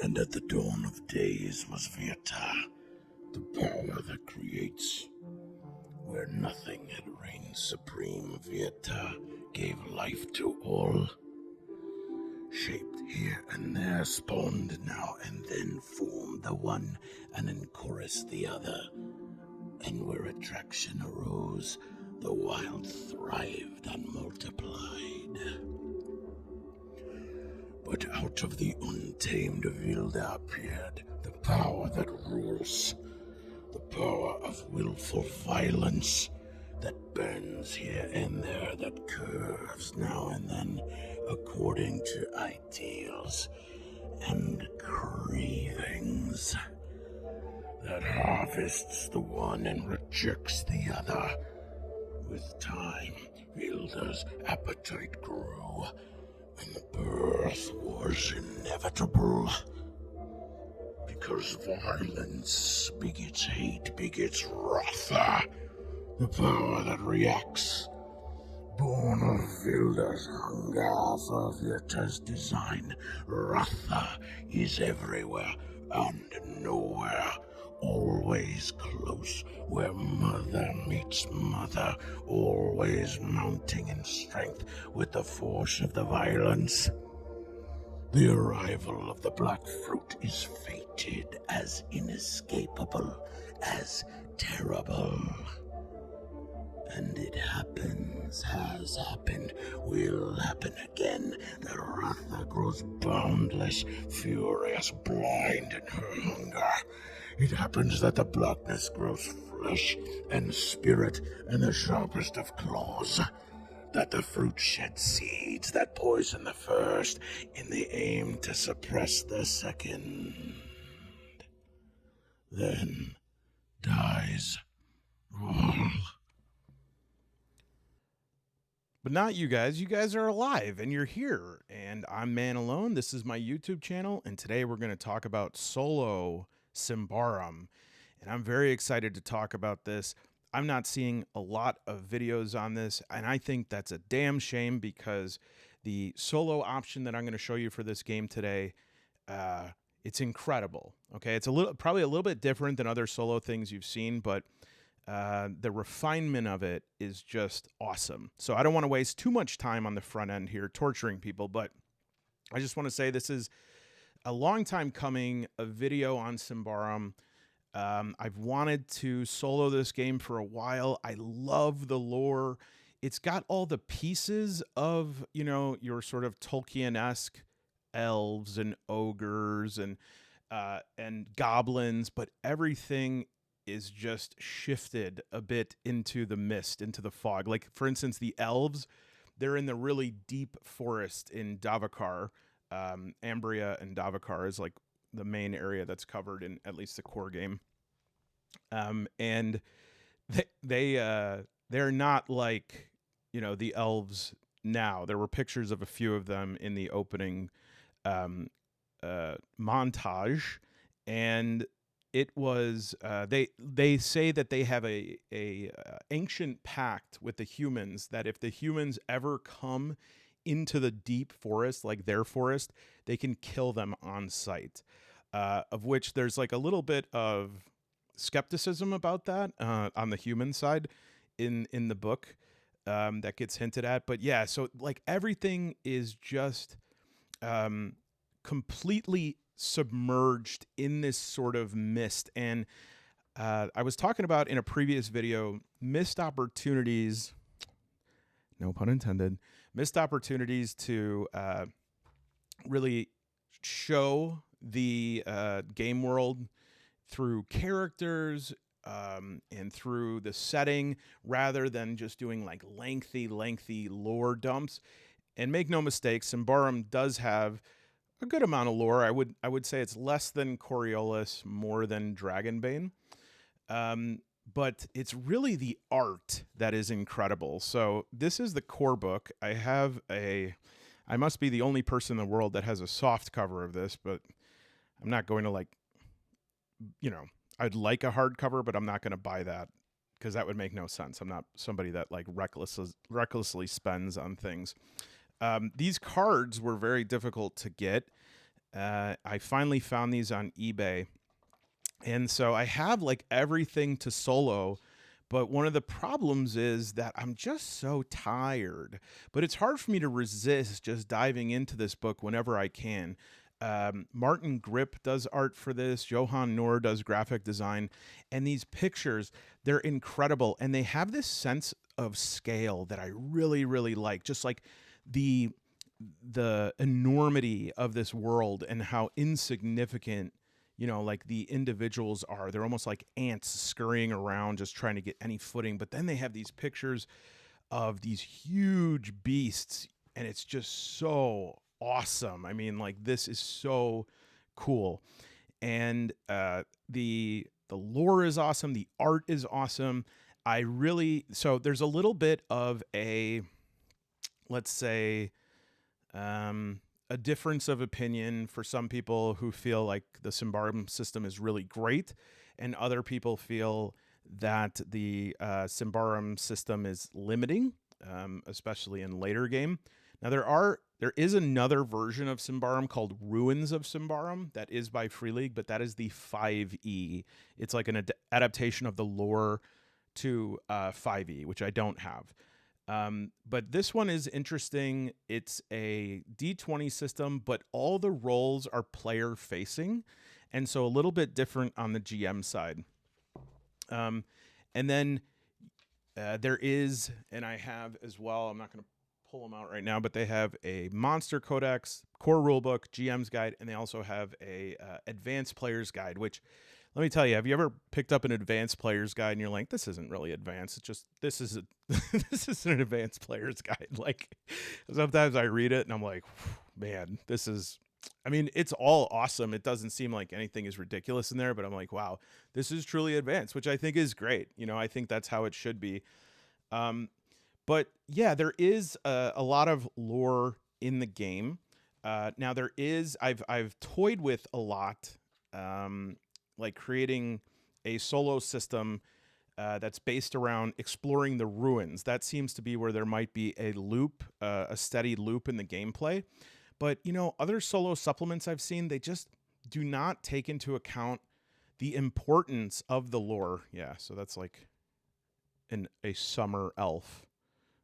And at the dawn of days was Vieta, the power that creates. Where nothing had reigned supreme, Vieta gave life to all. Shaped here and there, spawned now and then, formed the one and in chorus the other. And where attraction arose, the wild thrived and multiplied. But out of the untamed Vilda appeared the power that rules, the power of willful violence that bends here and there, that curves now and then according to ideals and cravings, that harvests the one and rejects the other. With time, Vilda's appetite grew, and the birth was inevitable. Because violence begets hate, begets wrath, the power that reacts. Born of Vilda's hunger for Vieta's design, Ratha is everywhere and nowhere, always close where mother meets mother, always mounting in strength with the force of the violence. The arrival of the black fruit is fated as inescapable, as terrible. And it happens, has happened, will happen again. The Ratha grows boundless, furious, blind in her hunger. It happens that the blackness grows flesh and spirit and the sharpest of claws. That the fruit sheds seeds that poison the first in the aim to suppress the second. Then dies all. But not you guys. You guys are alive and you're here. And I'm Man Alone. This is my YouTube channel. And today we're going to talk about Solo Symbaroum. And I'm very excited to talk about this. I'm not seeing a lot of videos on this. And I think that's a damn shame because the solo option that I'm going to show you for this game today, it's incredible. Okay, it's probably a little bit different than other solo things you've seen, but the refinement of it is just awesome. So I don't want to waste too much time on the front end here torturing people, but I just want to say this is a long time coming, a video on Symbaroum. I've wanted to solo this game for a while. I love the lore. It's got all the pieces of, you know, your sort of Tolkien-esque elves and ogres and goblins, but everything is just shifted a bit into the mist, into the fog. Like, for instance, the elves, they're in the really deep forest in Davokar. Ambria and Davokar is like the main area that's covered in at least the core game. And they're not like, you know, the elves now. There were pictures of a few of them in the opening montage, and it was they say that they have a ancient pact with the humans that if the humans ever come into the deep forest, like their forest, they can kill them on sight. Of which there's like a little bit of skepticism about that on the human side in the book that gets hinted at. But yeah, so like everything is just completely submerged in this sort of mist. And I was talking about in a previous video, missed opportunities, no pun intended, missed opportunities to really show the game world through characters and through the setting rather than just doing like lengthy lore dumps. And make no mistake, Symbaroum does have a good amount of lore. I would say it's less than Coriolis, more than Dragonbane. But it's really the art that is incredible. So this is the core book. I must be the only person in the world that has a soft cover of this, but I'm not going to like, you know, I'd like a hardcover, but I'm not going to buy that because that would make no sense. I'm not somebody that like recklessly spends on things. These cards were very difficult to get. I finally found these on eBay. And so I have like everything to solo, but one of the problems is that I'm just so tired. But it's hard for me to resist just diving into this book whenever I can. Martin Grip does art for this. Johan Noor does graphic design. And these pictures, they're incredible. And they have this sense of scale that I really, really like. Just like the enormity of this world and how insignificant, like the individuals are. They're almost like ants scurrying around just trying to get any footing. But then they have these pictures of these huge beasts, and it's just so awesome. I mean, like, this is so cool. And the lore is awesome. The art is awesome. So there's a little bit of a, let's say, a difference of opinion for some people who feel like the Symbaroum system is really great, and other people feel that the Symbaroum system is limiting, especially in later game. Now there is another version of Symbaroum called Ruins of Symbaroum that is by Free League, but that is the 5e. It's like an adaptation of the lore to 5e, which I don't have. But this one is interesting. It's a D20 system, but all the roles are player facing, and so a little bit different on the GM side. And then there is, and I have as well, I'm not going to pull them out right now, but they have a Monster Codex, Core Rulebook, GM's Guide, and they also have a Advanced Player's Guide, which, let me tell you, have you ever picked up an Advanced Player's Guide and you're like, this isn't really advanced, it's just, this is an Advanced Player's Guide. Like, sometimes I read it and I'm like, man, it's all awesome. It doesn't seem like anything is ridiculous in there, but I'm like, wow, this is truly advanced, which I think is great. I think that's how it should be. But yeah, there is a lot of lore in the game. Now there is, I've toyed with a lot, like creating a solo system that's based around exploring the ruins. That seems to be where there might be a loop, a steady loop in the gameplay. But, other solo supplements I've seen, they just do not take into account the importance of the lore. Yeah, so that's like a summer elf.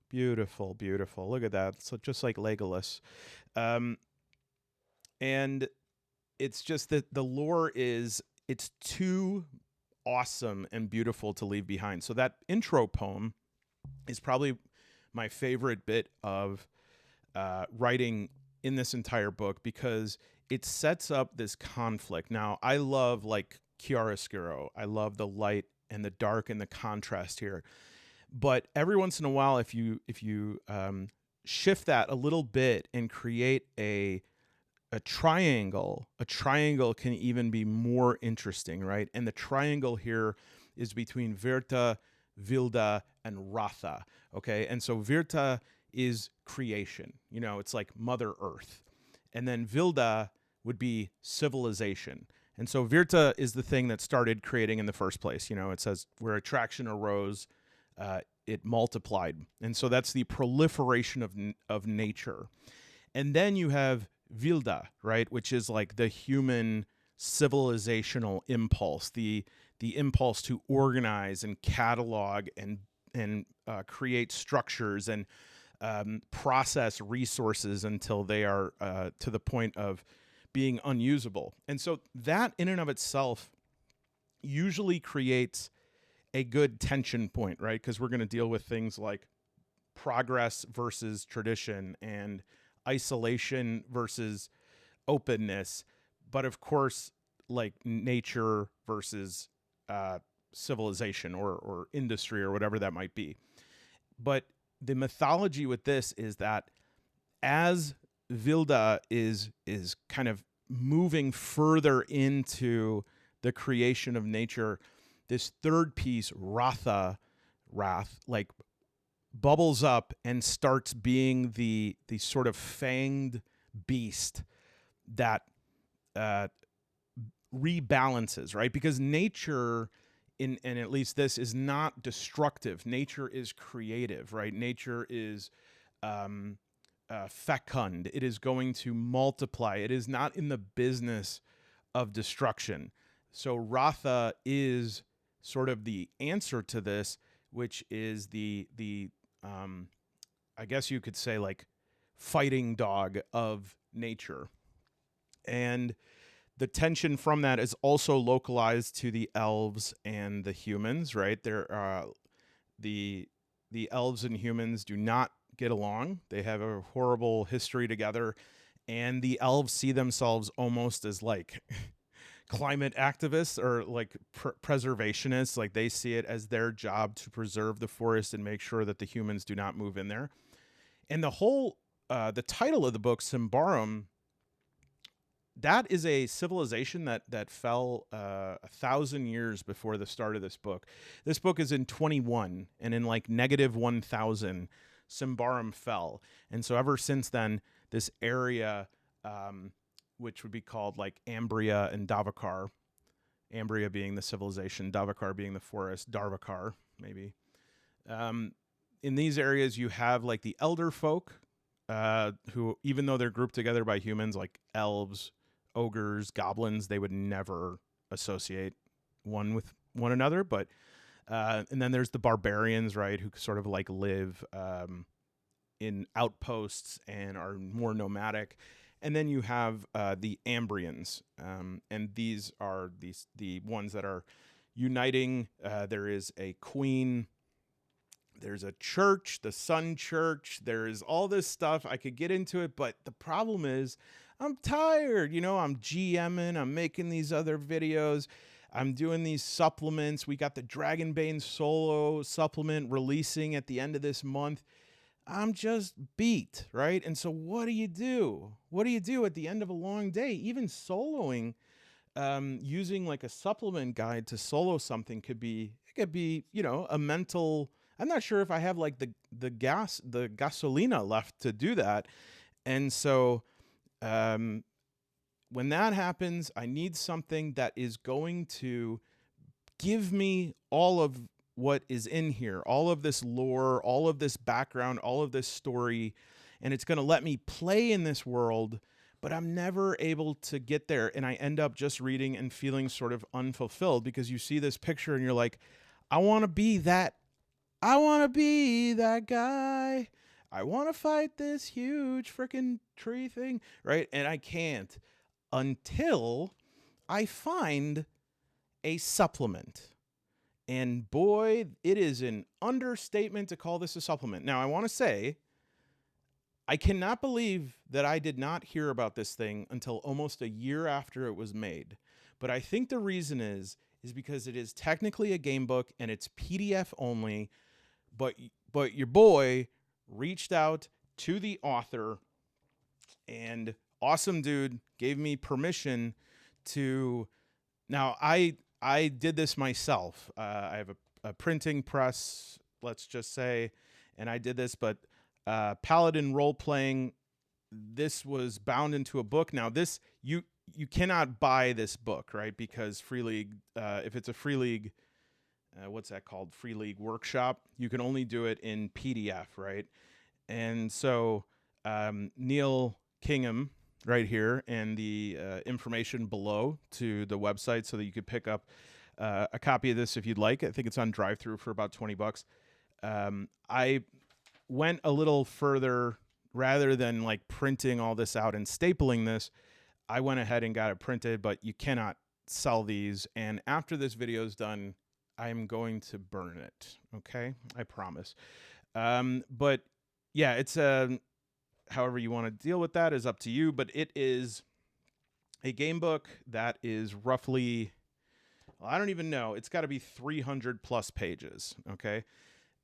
Beautiful, beautiful. Look at that. So just like Legolas. And it's just that the lore it's too awesome and beautiful to leave behind. So that intro poem is probably my favorite bit of writing in this entire book, because it sets up this conflict. Now, I love like chiaroscuro. I love the light and the dark and the contrast here. But every once in a while, if you shift that a little bit and create a triangle can even be more interesting, right? And the triangle here is between Virta, Vilda, and Ratha. Okay, and so Virta is creation. It's like Mother Earth, and then Vilda would be civilization. And so Virta is the thing that started creating in the first place. It says where attraction arose, it multiplied. And so that's the proliferation of nature. And then you have Vilda, right, which is like the human civilizational impulse, the impulse to organize and catalog and create structures and process resources until they are to the point of being unusable. And so that in and of itself usually creates a good tension point, right? Because we're going to deal with things like progress versus tradition and isolation versus openness. But of course, like nature versus civilization or industry or whatever that might be. But the mythology with this is that as Vilda is kind of moving further into the creation of nature, this third piece, Wrath, like bubbles up and starts being the sort of fanged beast that rebalances, right? Because nature, and at least this, is not destructive. Nature is creative, right? Nature is fecund. It is going to multiply. It is not in the business of destruction. So Ratha is sort of the answer to this, which is the I guess you could say like fighting dog of nature. And the tension from that is also localized to the elves and the humans, right? The elves and humans do not get along. They have a horrible history together, and the elves see themselves almost as like climate activists or like preservationists. Like they see it as their job to preserve the forest and make sure that the humans do not move in there. And the title of the book, Symbaroum, that is a civilization that fell 1,000 years before the start of this book. This book is in 21, and in like negative 1,000, Symbaroum fell. And so ever since then, this area, which would be called like Ambria and Davokar, Ambria being the civilization, Davokar being the forest, Davokar maybe. In these areas, you have like the elder folk, who, even though they're grouped together by humans, like elves, ogres, goblins, they would never associate one with one another. But and then there's the barbarians, right, who sort of like live in outposts and are more nomadic. And then you have the Ambrians, and these are the ones that are uniting. There is a queen. There's a church, the Sun Church. There is all this stuff. I could get into it, but the problem is I'm tired. You know, I'm GMing. I'm making these other videos. I'm doing these supplements. We got the Dragonbane Solo supplement releasing at the end of this month. I'm just beat, right? And so what do you do? What do you do at the end of a long day? Even soloing, using like a supplement guide to solo something could be, you know, a mental. I'm not sure if I have like the gasolina left to do that. And so when that happens, I need something that is going to give me all of what is in here, all of this lore, all of this background, all of this story, and it's going to let me play in this world, but I'm never able to get there. And I end up just reading and feeling sort of unfulfilled because you see this picture and you're like, I want to be that. I want to be that guy. I want to fight this huge freaking tree thing, right? And I can't until I find a supplement. And boy, it is an understatement to call this a supplement. Now, I want to say, I cannot believe that I did not hear about this thing until almost a year after it was made. But I think the reason is because it is technically a game book and it's PDF only. But your boy reached out to the author, and awesome dude gave me permission to. Now I did this myself. I have a printing press, let's just say, and I did this. But Paladin role playing, this was bound into a book. Now this you cannot buy this book, right? Because Free League, if it's a Free League. What's that called? Free League Workshop. You can only do it in PDF, right? And so Neil Kingham right here, and the information below to the website so that you could pick up a copy of this if you'd like. I think it's on drive-through for about $20. I went a little further. Rather than like printing all this out and stapling this, I went ahead and got it printed, but you cannot sell these. And after this video is done, I'm going to burn it. Okay, I promise. But yeah, it's however you want to deal with that is up to you. But it is a game book that is roughly, well, I don't even know. It's got to be 300 plus pages. Okay,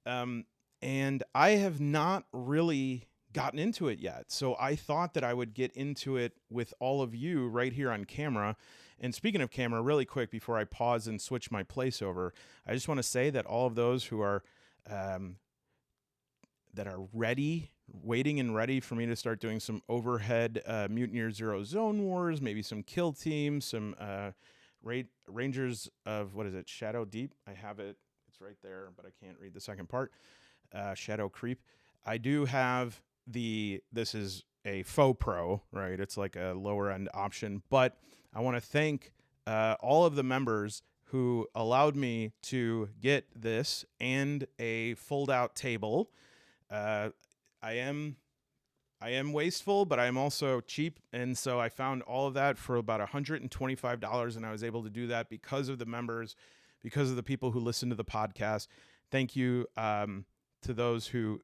and I have not really gotten into it yet. So I thought that I would get into it with all of you right here on camera. And speaking of camera, really quick before I pause and switch my place over, I just want to say that all of those who are ready, waiting and ready for me to start doing some overhead Mutineer Zero Zone Wars, maybe some kill teams, some Rangers of, what is it, Shadow Deep? I have it. It's right there, but I can't read the second part. Shadow Creep. I do have this is a faux pro, right? It's like a lower end option, but I want to thank all of the members who allowed me to get this and a fold out table. I am wasteful, but I'm also cheap, and so I found all of that for about $125, and I was able to do that because of the members, because of the people who listen to the podcast. Thank you to those who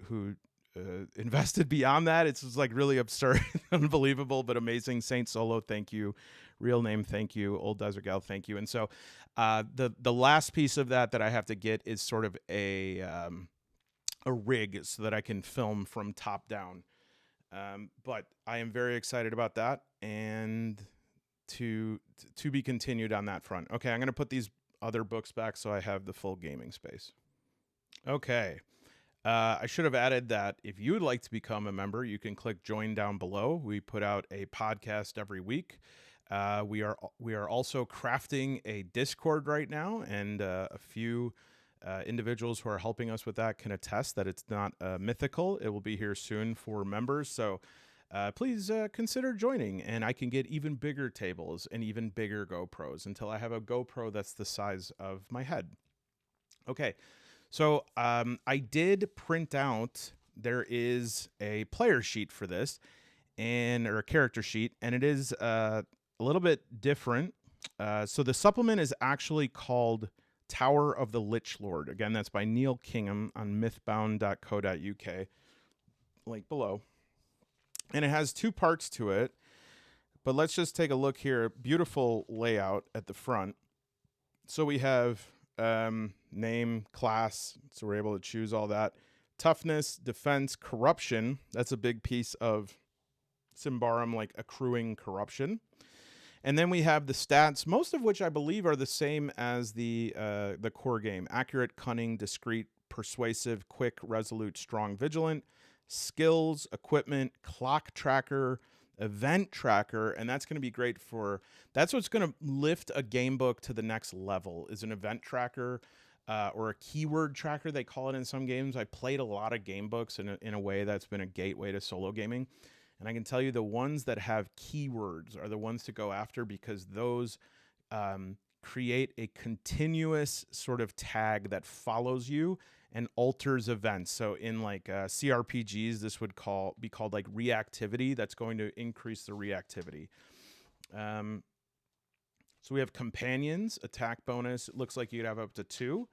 invested beyond that. It's just like really absurd, unbelievable, but amazing. Saint Solo, thank you. Real name, thank you. Old Desert Gal, thank you. And so the last piece of that I have to get is sort of a rig so that I can film from top down. But I am very excited about that, and to be continued on that front. Okay, I'm going to put these other books back so I have the full gaming space. Okay. I should have added that if you would like to become a member, you can click join down below. We put out a podcast every week. We are also crafting a Discord right now, and a few individuals who are helping us with that can attest that it's not mythical. It will be here soon for members. So please consider joining, and I can get even bigger tables and even bigger GoPros until I have a GoPro that's the size of my head. Okay. So I did print out, there is a player sheet for this, or a character sheet, and it is a little bit different. So the supplement is actually called Tower of the Lich Lord. Again, that's by Neil Kingham on mythbound.co.uk, link below. And it has two parts to it, but let's just take a look here. Beautiful layout at the front. So we have name, class, so we're able to choose all that. Toughness, defense, corruption. That's a big piece of Symbaroum, like accruing corruption. And then we have the stats, most of which I believe are the same as the core game. Accurate, cunning, discreet, persuasive, quick, resolute, strong, vigilant. Skills, equipment, clock tracker, event tracker, and that's going to be great that's what's going to lift a game book to the next level, is an event tracker or a keyword tracker, they call it in some games. I played a lot of game books in a way that's been a gateway to solo gaming, and I can tell you the ones that have keywords are the ones to go after, because those create a continuous sort of tag that follows you and alters events. So in like CRPGs, this would be called like reactivity. That's going to increase the reactivity. So we have companions, attack bonus. It looks like you'd have up to 2.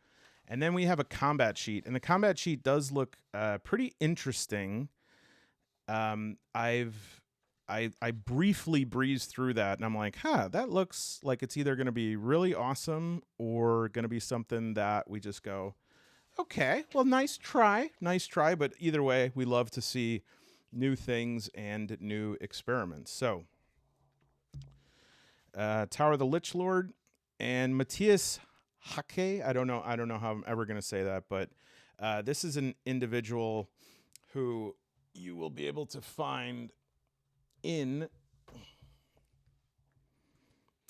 And then we have a combat sheet. And the combat sheet does look pretty interesting. I briefly breezed through that, and I'm like, that looks like it's either going to be really awesome or going to be something that we just go, okay, well, nice try. But either way, we love to see new things and new experiments. So, Tower of the Lich Lord and Matthias Hake. I don't know how I'm ever going to say that, but this is an individual who you will be able to find in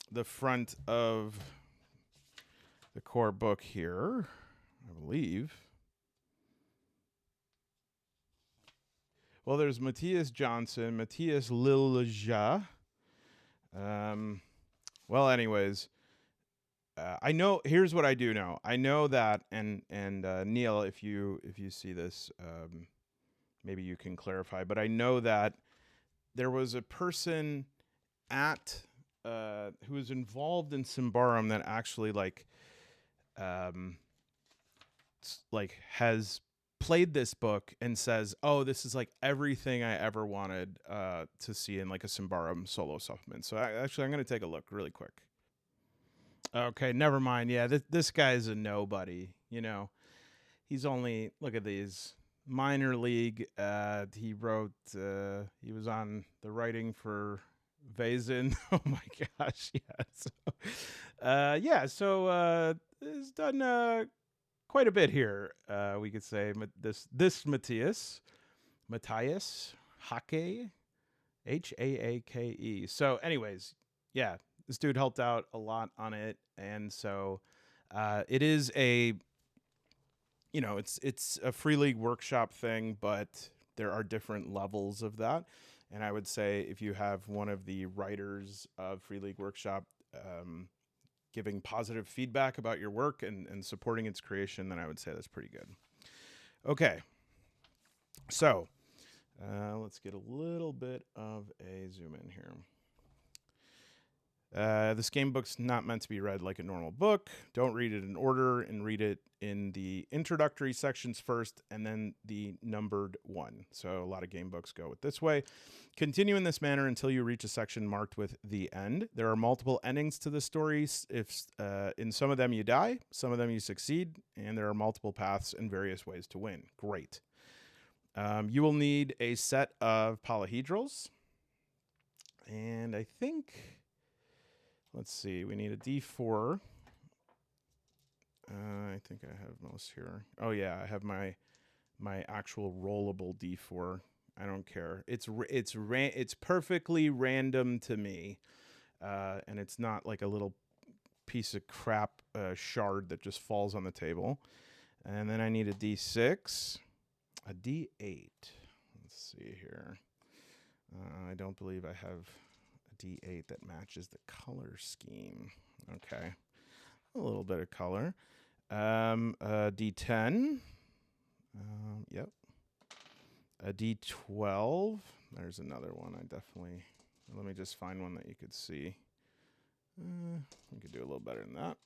the front of the core book here, I believe. Well, there's Matthias Johnson, Matthias Lilja. Well, anyways, I know. Here's what I do know. I know that, and Neil, if you see this, maybe you can clarify. But I know that there was a person who was involved in Symbaroum that actually has played this book and says, "Oh, this is like everything I ever wanted to see in like a Symbaroum solo supplement." So I'm going to take a look really quick. Okay, never mind. Yeah, this guy's a nobody. You know, he's only, look at these, minor league. He wrote. He was on the writing for FAYCE. Oh my gosh, yeah. So he's done quite a bit here. We could say this Matthias Hake, Haake. So, anyways, yeah, this dude helped out a lot on it, and so it is a, it's a free league workshop thing, but there are different levels of that. And I would say if you have one of the writers of Free League Workshop giving positive feedback about your work and supporting its creation, then I would say that's pretty good. Okay, so let's get a little bit of a zoom in here. This game book's not meant to be read like a normal book. Don't read it in order, and read it in the introductory sections first and then the numbered one. So a lot of game books go with this way. Continue in this manner until you reach a section marked with the end. There are multiple endings to the story. If in some of them you die, some of them you succeed, and there are multiple paths and various ways to win. Great. You will need a set of polyhedrals. And I think... let's see, we need a D4. I think I have most here. Oh yeah, I have my actual rollable D4. I don't care. It's perfectly random to me, and it's not like a little piece of crap shard that just falls on the table. And then I need a D6, a D8. Let's see here. I don't believe I have D8 that matches the color scheme. Okay, a little bit of color. D10. Yep. A D12. There's another one. I definitely. Let me just find one that you could see. We could do a little better than that.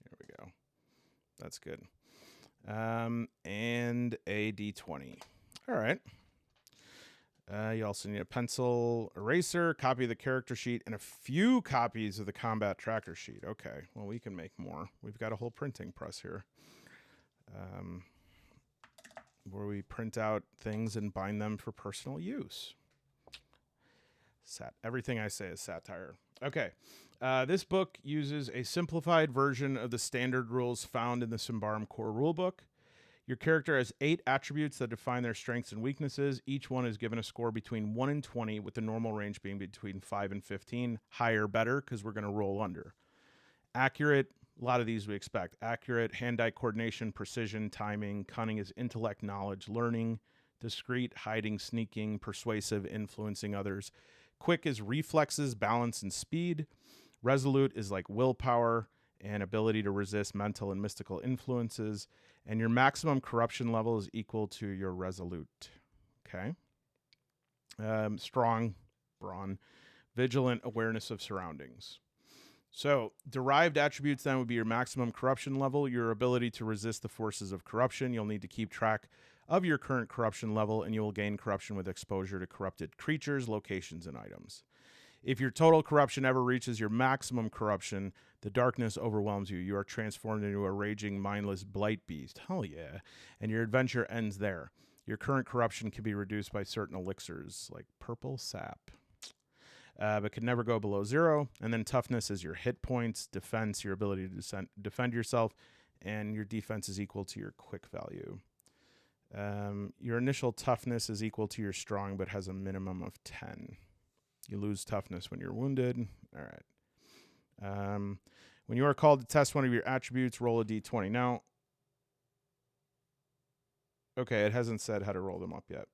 There we go. That's good. And a D20. All right. You also need a pencil, eraser, copy of the character sheet, and a few copies of the combat tracker sheet. Okay, well, we can make more. We've got a whole printing press here, where we print out things and bind them for personal use. Everything I say is satire. Okay, this book uses a simplified version of the standard rules found in the Symbaroum core rulebook. Your character has 8 attributes that define their strengths and weaknesses. Each one is given a score between 1 and 20, with the normal range being between 5 and 15. Higher, better, because we're going to roll under. Accurate, a lot of these we expect. Accurate, hand-eye coordination, precision, timing. Cunning is intellect, knowledge, learning. Discreet, hiding, sneaking. Persuasive, influencing others. Quick is reflexes, balance, and speed. Resolute is like willpower and ability to resist mental and mystical influences. And your maximum corruption level is equal to your resolute. Okay. Strong, brawn, vigilant, awareness of surroundings. So derived attributes then would be your maximum corruption level, your ability to resist the forces of corruption. You'll need to keep track of your current corruption level, and you will gain corruption with exposure to corrupted creatures, locations, and items. If your total corruption ever reaches your maximum corruption, the darkness overwhelms you. You are transformed into a raging, mindless blight beast. Hell yeah. And your adventure ends there. Your current corruption can be reduced by certain elixirs, like purple sap, but can never go below 0. And then toughness is your hit points, defense, your ability to defend yourself, and your defense is equal to your quick value. Your initial toughness is equal to your strong, but has a minimum of 10. You lose toughness when you're wounded. All right. When you are called to test one of your attributes, roll a d20. Now, okay, it hasn't said how to roll them up yet.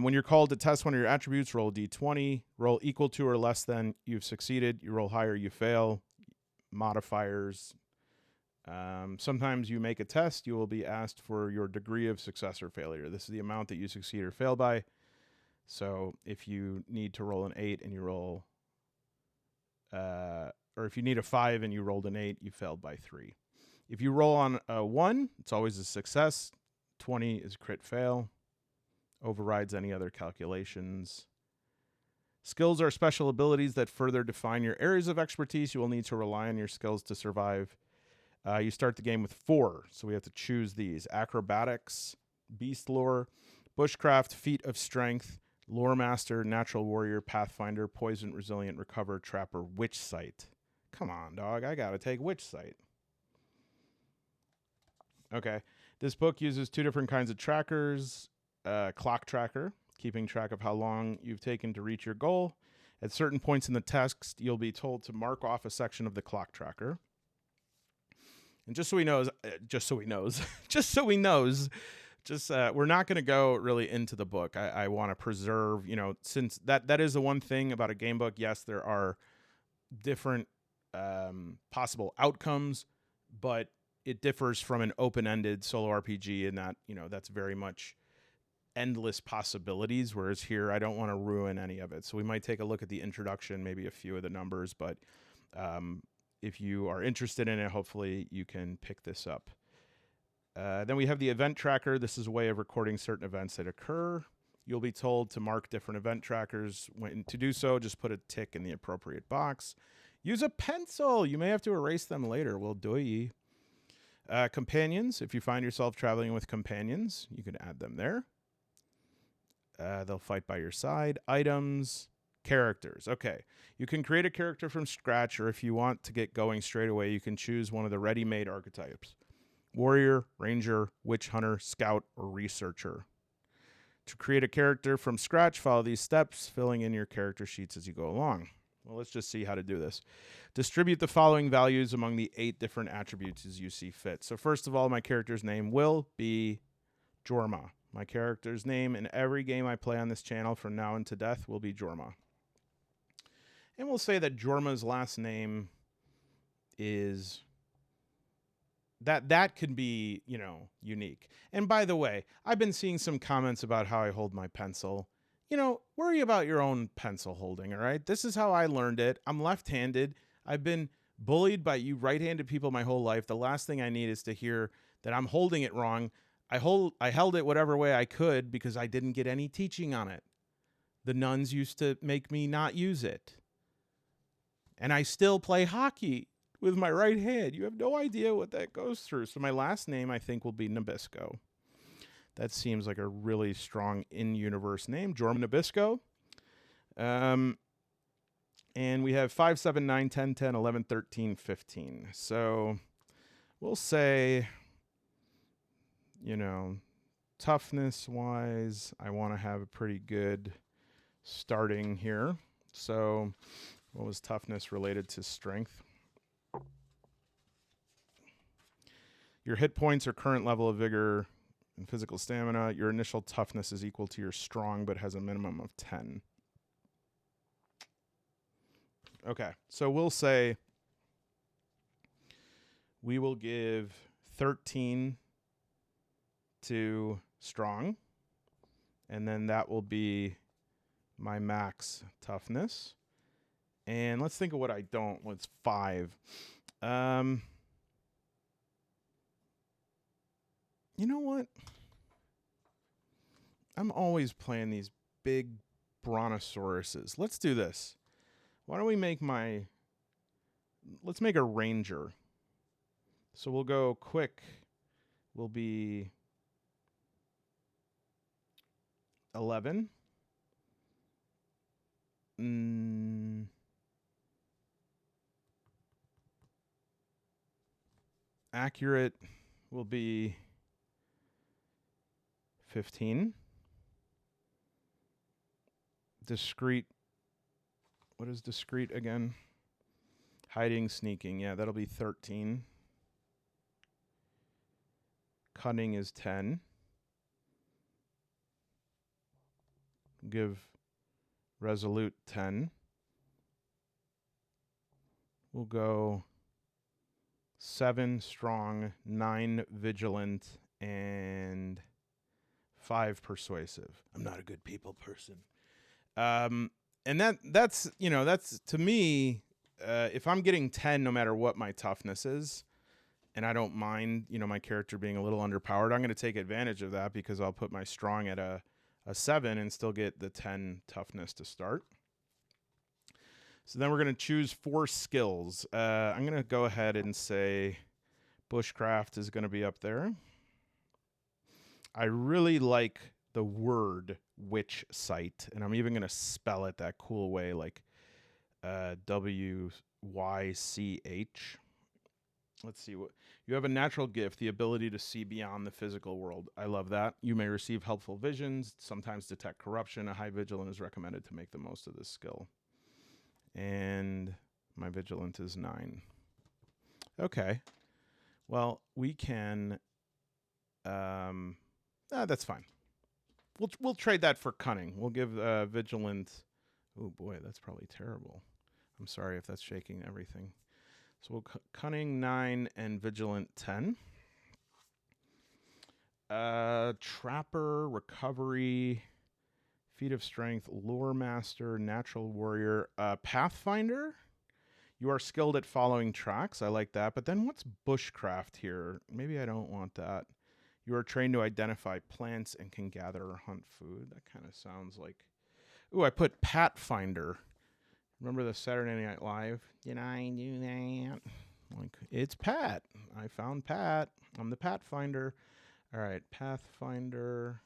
When you're called to test one of your attributes, roll a d20. Roll equal to or less than, you've succeeded. You roll higher, you fail. Modifiers. Sometimes you make a test. You will be asked for your degree of success or failure. This is the amount that you succeed or fail by. So if you need to roll an 8 and you roll, or if you need a 5 and you rolled an 8, you failed by 3. If you roll on a 1, it's always a success. 20 is crit fail. Overrides any other calculations. Skills are special abilities that further define your areas of expertise. You will need to rely on your skills to survive. You start the game with 4, so we have to choose these. Acrobatics, Beast Lore, Bushcraft, Feat of Strength, Lore Master, Natural Warrior, Pathfinder, Poison, Resilient, Recover, Trapper, Witch Sight. Come on, dog. I gotta take Witch Sight. Okay. This book uses 2 different kinds of trackers. Clock tracker, keeping track of how long you've taken to reach your goal. At certain points in the text, you'll be told to mark off a section of the clock tracker. And just so we know, just so he knows, just so he knows. We're not going to go really into the book. I want to preserve, since that is the one thing about a game book. Yes, there are different possible outcomes, but it differs from an open-ended solo RPG in that, that's very much endless possibilities, whereas here I don't want to ruin any of it. So we might take a look at the introduction, maybe a few of the numbers, but if you are interested in it, hopefully you can pick this up. Then we have the event tracker. This is a way of recording certain events that occur. You'll be told to mark different event trackers. When to do so, just put a tick in the appropriate box. Use a pencil. You may have to erase them later. Well, do ye. Companions. If you find yourself traveling with companions, you can add them there. They'll fight by your side. Items. Characters. Okay. You can create a character from scratch, or if you want to get going straight away, you can choose one of the ready-made archetypes. Warrior, Ranger, Witch Hunter, Scout, or Researcher. To create a character from scratch, follow these steps, filling in your character sheets as you go along. Well, let's just see how to do this. Distribute the following values among the 8 different attributes as you see fit. So first of all, my character's name will be Jorma. My character's name in every game I play on this channel from now into death will be Jorma. And we'll say that Jorma's last name is... That could be, unique. And by the way, I've been seeing some comments about how I hold my pencil. Worry about your own pencil holding, all right? This is how I learned it. I'm left-handed. I've been bullied by you right-handed people my whole life. The last thing I need is to hear that I'm holding it wrong. I held it whatever way I could because I didn't get any teaching on it. The nuns used to make me not use it. And I still play hockey with my right hand. You have no idea what that goes through. So my last name, I think, will be Nabisco. That seems like a really strong in-universe name. Jorma Nabisco. And we have 5, 7, 9, 10, 10, 11, 13, 15. So we'll say, toughness-wise, I want to have a pretty good starting here. So what was toughness related to strength? Your hit points or current level of vigor and physical stamina. Your initial toughness is equal to your strong, but has a minimum of 10. Okay, so we'll say we will give 13 to strong, and then that will be my max toughness. And let's think of what I don't. What's 5? You know what? I'm always playing these big brontosauruses. Let's do this. Why don't we let's make a ranger. So we'll go quick. Will be 11. Accurate will be 15. Discreet. What is discreet again? Hiding, sneaking. Yeah, that'll be 13. Cunning is 10. Give resolute 10. We'll go 7 strong, 9 vigilant, and 5 persuasive. I'm not a good people person. And that's to me, if I'm getting 10 no matter what my toughness is, and I don't mind, my character being a little underpowered, I'm going to take advantage of that because I'll put my strong at a 7 and still get the 10 toughness to start. So then we're going to choose 4 skills. I'm going to go ahead and say bushcraft is going to be up there. I really like the word witch sight, and I'm even going to spell it that cool way, like WYCH. Let's see. What you have: a natural gift, the ability to see beyond the physical world. I love that. You may receive helpful visions, sometimes detect corruption. A high vigilance is recommended to make the most of this skill. And my vigilance is 9. Okay. Well, we can. That's fine. We'll trade that for cunning. We'll give vigilant. Oh boy, that's probably terrible. I'm sorry if that's shaking everything. So we'll cunning 9 and vigilant 10. Trapper, recovery, feat of strength, lore master, natural warrior, pathfinder. You are skilled at following tracks. I like that. But then what's bushcraft here? Maybe I don't want that. You are trained to identify plants and can gather or hunt food. That kind of sounds like. Ooh, I put Patfinder. Remember the Saturday Night Live? Did I do that? Like, it's Pat. I found Pat. I'm the Patfinder. All right, Pathfinder.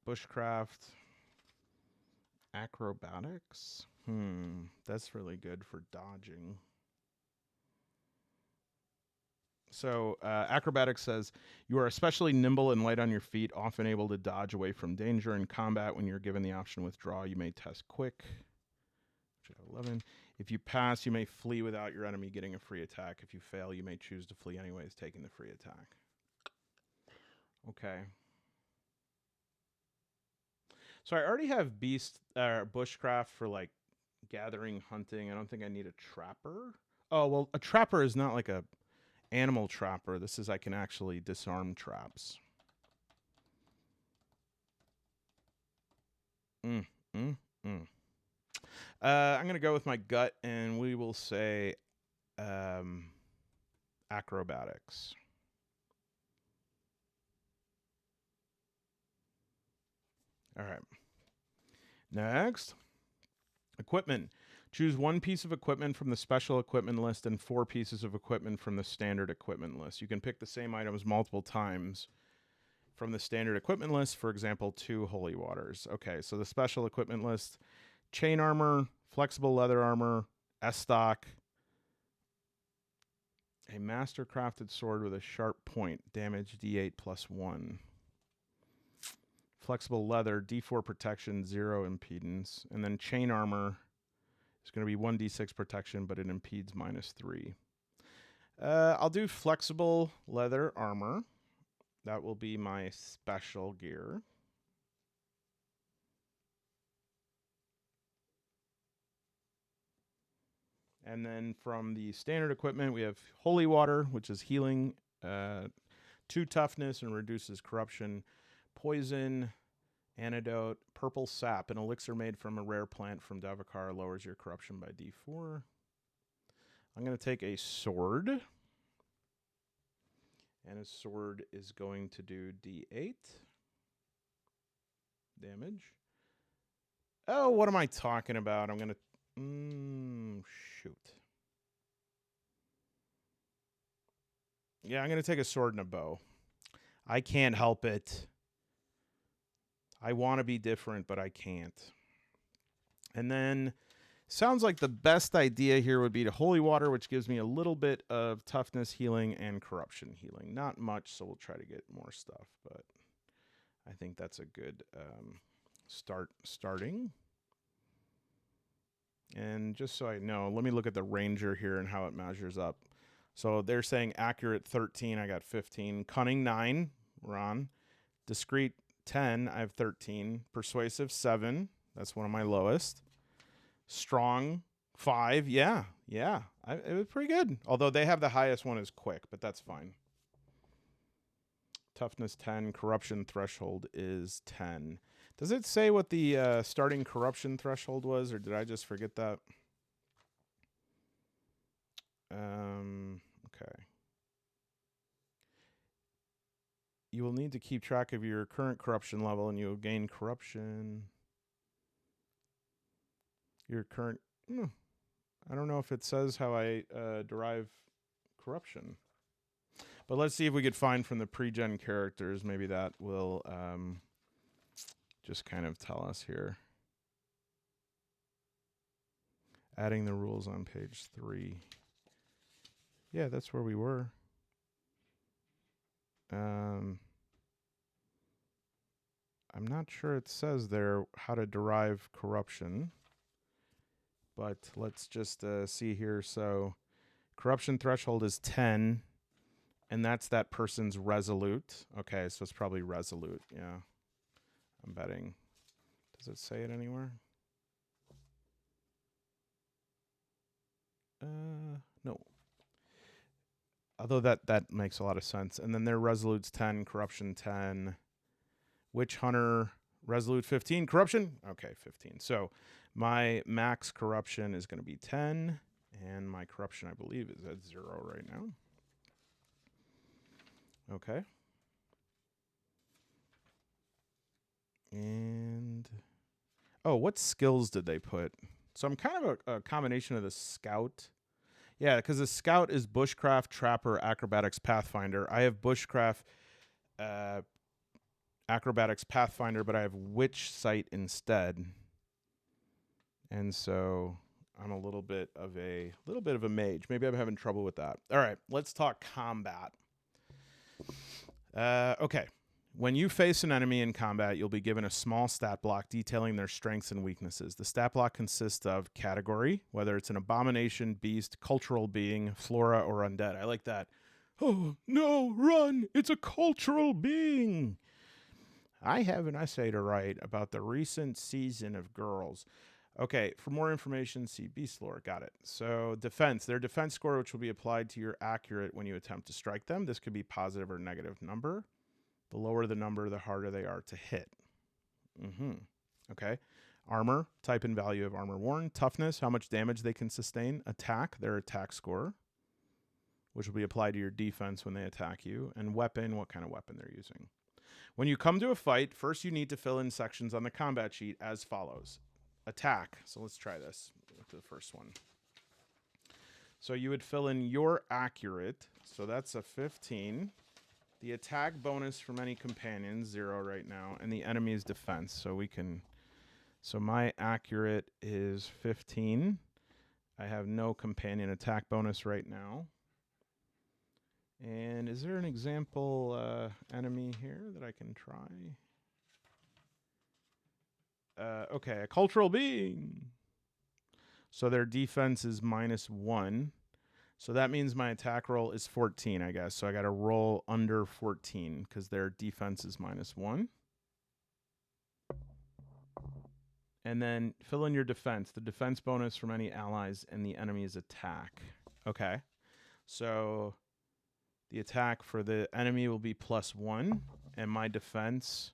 Bushcraft. Acrobatics. That's really good for dodging. So acrobatics says you are especially nimble and light on your feet, often able to dodge away from danger in combat. When you're given the option withdraw, you may test quick. Which I have 11. If you pass, you may flee without your enemy getting a free attack. If you fail, you may choose to flee anyways, taking the free attack. Okay. So I already have bushcraft for like gathering, hunting. I don't think I need a trapper. Oh, well, a trapper is not like a animal trapper. This is I can actually disarm traps. I'm going to go with my gut, and we will say acrobatics. All right. Next, equipment. Choose one piece of equipment from the special equipment list and 4 pieces of equipment from the standard equipment list. You can pick the same items multiple times from the standard equipment list. For example, 2 holy waters. Okay, so the special equipment list: chain armor, flexible leather armor, S-stock, a master crafted sword with a sharp point, damage D8 plus 1. Flexible leather, D4 protection, 0 impedance. And then chain armor is going to be 1d6 protection, but it impedes -3. I'll do flexible leather armor. That will be my special gear. And then from the standard equipment, we have holy water, which is healing, 2 toughness and reduces corruption, poison, antidote, purple sap, an elixir made from a rare plant from Davokar, lowers your corruption by D4. I'm going to take a sword. And a sword is going to do D8 damage. Oh, what am I talking about? I'm going to... shoot. Yeah, I'm going to take a sword and a bow. I can't help it. I want to be different, but I can't. And then, sounds like the best idea here would be to holy water, which gives me a little bit of toughness healing and corruption healing. Not much, so we'll try to get more stuff, but I think that's a good starting. And just so I know, let me look at the ranger here and how it measures up. So they're saying accurate 13, I got 15. Cunning 9, we're on. Discreet 10, I have 13. Persuasive 7, that's one of my lowest. Strong 5, yeah. It was pretty good. Although they have the highest one is quick, but that's fine. Toughness 10, corruption threshold is 10. Does it say what the starting corruption threshold was, or did I just forget that? Okay. You will need to keep track of your current corruption level, and you will gain corruption. Your current... I don't know if it says how I derive corruption. But let's see if we could find from the pre-gen characters. Maybe that will just kind of tell us here. Adding the rules on page 3. Yeah, that's where we were. I'm not sure it says there how to derive corruption. but let's just see here. So corruption threshold is 10, and that's that person's resolute. Okay, so it's probably resolute. Yeah, I'm betting. Does it say it anywhere? No. Although that makes a lot of sense. And then their resolute's 10, corruption 10. Witch hunter, resolute 15, corruption? Okay, 15. So my max corruption is going to be 10, and my corruption, I believe, is at 0 right now. Okay. And, oh, what skills did they put? So I'm kind of a combination of the scout. Yeah, because the scout is bushcraft, trapper, acrobatics, pathfinder. I have bushcraft, acrobatics, pathfinder, but I have witch sight instead. And so I'm a little bit of a mage. Maybe I'm having trouble with that. All right, let's talk combat. Okay. When you face an enemy in combat, you'll be given a small stat block detailing their strengths and weaknesses. The stat block consists of category, whether it's an abomination, beast, cultural being, flora, or undead. I like that. Oh, no, run! It's a cultural being! I have an essay to write about the recent season of Girls. Okay, for more information, see Beast Lore. Got it. So defense. Their defense score, which will be applied to your accurate when you attempt to strike them. This could be positive or negative number. The lower the number, the harder they are to hit. Okay. Armor, type and value of armor worn. Toughness, how much damage they can sustain. Attack, their attack score, which will be applied to your defense when they attack you. And weapon, what kind of weapon they're using. When you come to a fight, first you need to fill in sections on the combat sheet as follows. Attack. So let's try this with the first one. So you would fill in your accurate. So that's a 15. The attack bonus from any companion, 0 right now. And the enemy's defense. So my accurate is 15. I have no companion attack bonus right now. And is there an example enemy here that I can try? Okay, a cultural being. So their defense is -1. So that means my attack roll is 14, I guess. So I got to roll under 14 because their defense is -1. And then fill in your defense. The defense bonus from any allies and the enemy's attack. Okay. So the attack for the enemy will be +1. And my defense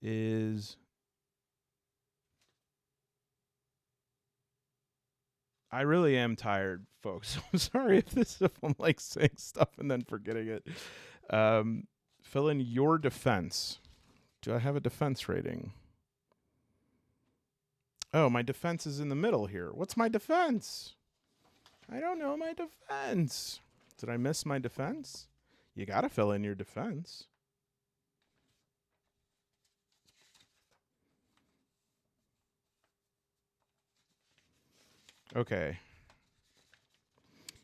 is... I really am tired, folks. I'm sorry if I'm like saying stuff and then forgetting it. Fill in your defense. Do I have a defense rating? Oh, my defense is in the middle here. What's my defense? I don't know my defense. Did I miss my defense? You got to fill in your defense. Okay.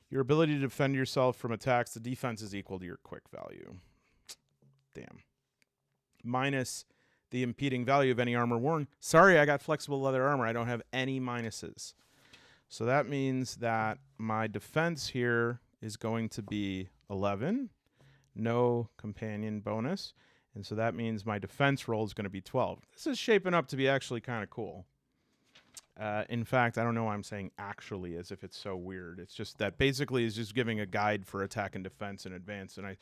Your ability to defend yourself from attacks, the defense is equal to your quick value. Damn. Minus the impeding value of any armor worn. Sorry, I got flexible leather armor. I don't have any minuses. So that means that my defense here is going to be 11. No companion bonus. And so that means my defense roll is going to be 12. This is shaping up to be actually kind of cool. In fact, I don't know why I'm saying actually as if it's so weird. It's just that basically is just giving a guide for attack and defense in advance. And I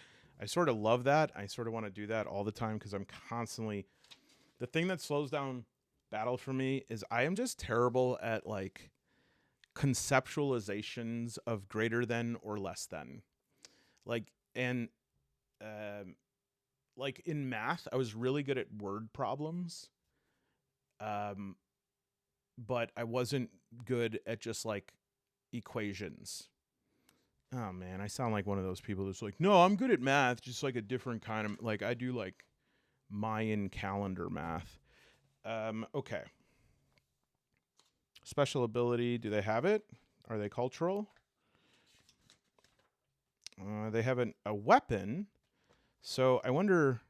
sort of love that. I sort of want to do that all the time because I'm constantly... The thing that slows down battle for me is I am just terrible at like conceptualizations of greater than or less than. Like in math, I was really good at word problems. But I wasn't good at just like equations. Oh man, I sound like one of those people that's like, no, I'm good at math, just like a different kind of, like I do like Mayan calendar math. Okay. Special ability, do they have it? Are they cultural? They have a weapon. So I wonder...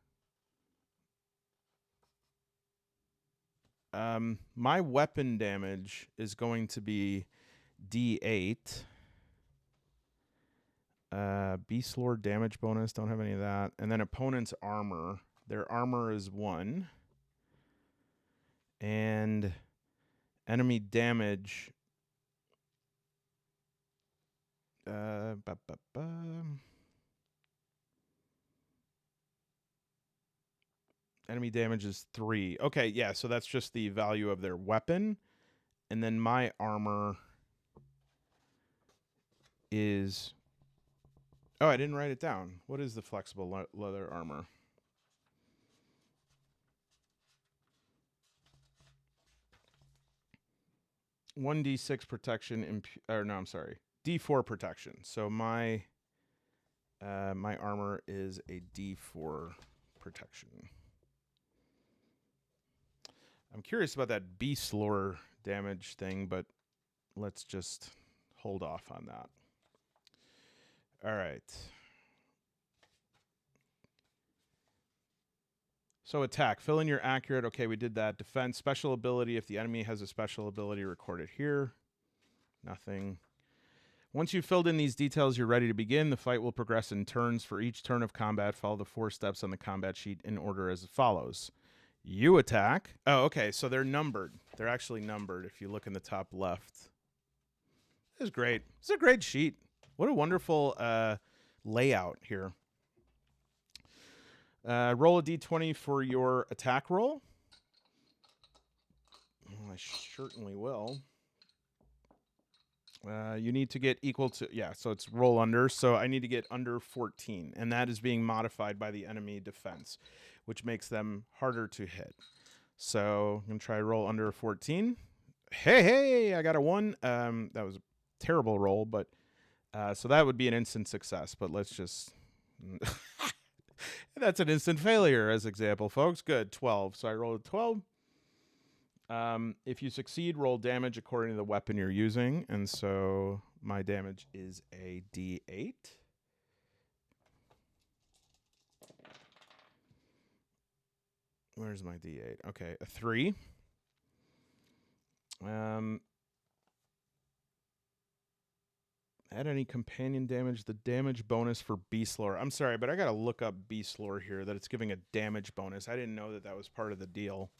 My weapon damage is going to be D8. Beast Lord damage bonus, don't have any of that. And then opponent's armor. Their armor is 1. And enemy damage. Enemy damage is 3. Okay, yeah, so that's just the value of their weapon. And then my armor is... Oh, I didn't write it down. What is the flexible leather armor? D6 protection, or no, I'm sorry, D4 protection. So my my armor is a D4 protection. I'm curious about that beast lore damage thing, but let's just hold off on that. All right. So attack, fill in your accurate. Okay, we did that. Defense, special ability. If the enemy has a special ability, record it here. Nothing. Once you've filled in these details, you're ready to begin. The fight will progress in turns. For each turn of combat, follow the 4 steps on the combat sheet in order as follows. You attack. Oh, okay, so they're numbered. They're actually numbered if you look in the top left. This is great. This is a great sheet. What a wonderful layout here. Roll a d20 for your attack roll. Well, I certainly will. You need to get equal to, yeah, so it's roll under. So I need to get under 14, and that is being modified by the enemy defense, which makes them harder to hit. So I'm going to try roll under 14. Hey, I got a 1. That was a terrible roll, but so that would be an instant success, but let's just... That's an instant failure as example, folks. Good, 12. So I rolled a 12. If you succeed, roll damage according to the weapon you're using. And so my damage is a D8. Where's my D8? Okay, a 3. Add any companion damage. The damage bonus for Beast Lore. I'm sorry, but I got to look up Beast Lore here, that it's giving a damage bonus. I didn't know that that was part of the deal.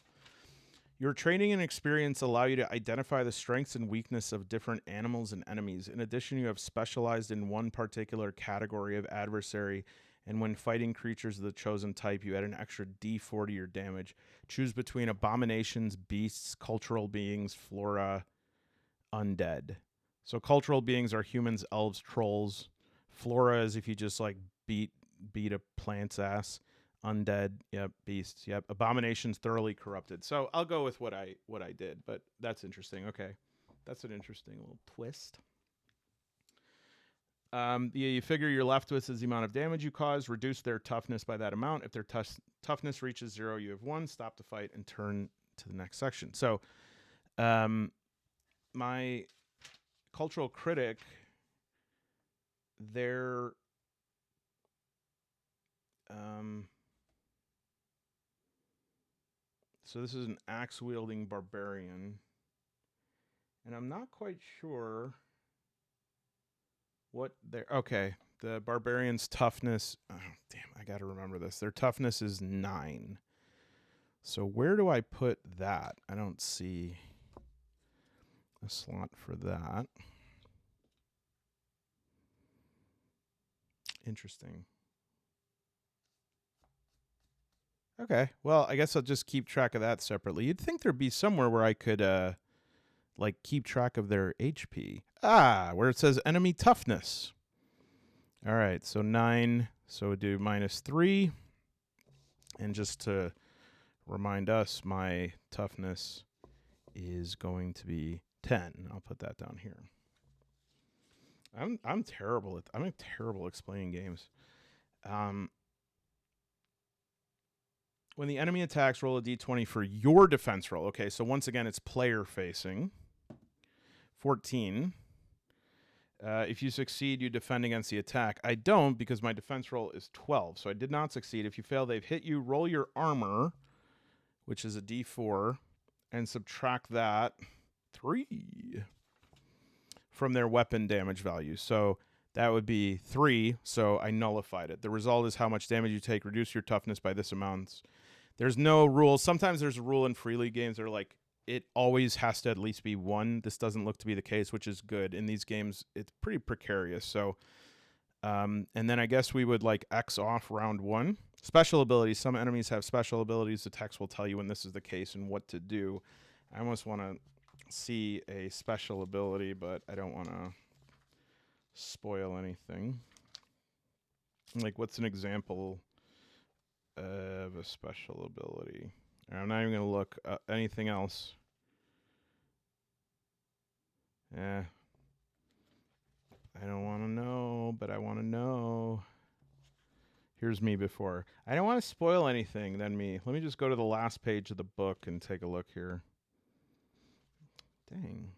Your training and experience allow you to identify the strengths and weakness of different animals and enemies. In addition, you have specialized in one particular category of adversary, and when fighting creatures of the chosen type, you add an extra D4 to your damage. Choose between abominations, beasts, cultural beings, flora, undead. So cultural beings are humans, elves, trolls. Flora is if you just like beat a plant's ass. Undead, yep. Beasts, yep. Abominations, thoroughly corrupted. So I'll go with what I did, but that's interesting. Okay, that's an interesting little twist. You figure you're left with is the amount of damage you cause. Reduce their toughness by that amount. If their toughness reaches 0, you have 1. Stop the fight and turn to the next section. So, my cultural critic, they're so this is an axe-wielding barbarian, and I'm not quite sure what their... Okay, the barbarian's toughness... Oh, damn, I got to remember this. Their toughness is 9. So where do I put that? I don't see a slot for that. Interesting. Okay, well, I guess I'll just keep track of that separately. You'd think there'd be somewhere where I could, like, keep track of their HP. Ah, where it says enemy toughness. All right, so 9, so we'll do -3. And just to remind us, my toughness is going to be 10. I'll put that down here. I'm terrible at... I'm terrible explaining games. When the enemy attacks, roll a d20 for your defense roll. Okay, so once again, it's player facing. 14. If you succeed, you defend against the attack. I don't because my defense roll is 12, so I did not succeed. If you fail, they've hit you. Roll your armor, which is a d4. and subtract that 3 from their weapon damage value. So that would be 3, so I nullified it. The result is how much damage you take. Reduce your toughness by this amount. There's no rule. Sometimes there's a rule in Free League games that are like, it always has to at least be 1. This doesn't look to be the case, which is good. In these games, it's pretty precarious. So, and then I guess we would like X off round 1. Special abilities. Some enemies have special abilities. The text will tell you when this is the case and what to do. I almost want to see a special ability, but I don't want to spoil anything. Like, what's an example of a special ability? I'm not even going to look anything else. I don't want to know, but I want to know. Here's me before. I don't want to spoil anything, then me. Let me just go to the last page of the book and take a look here. Dang.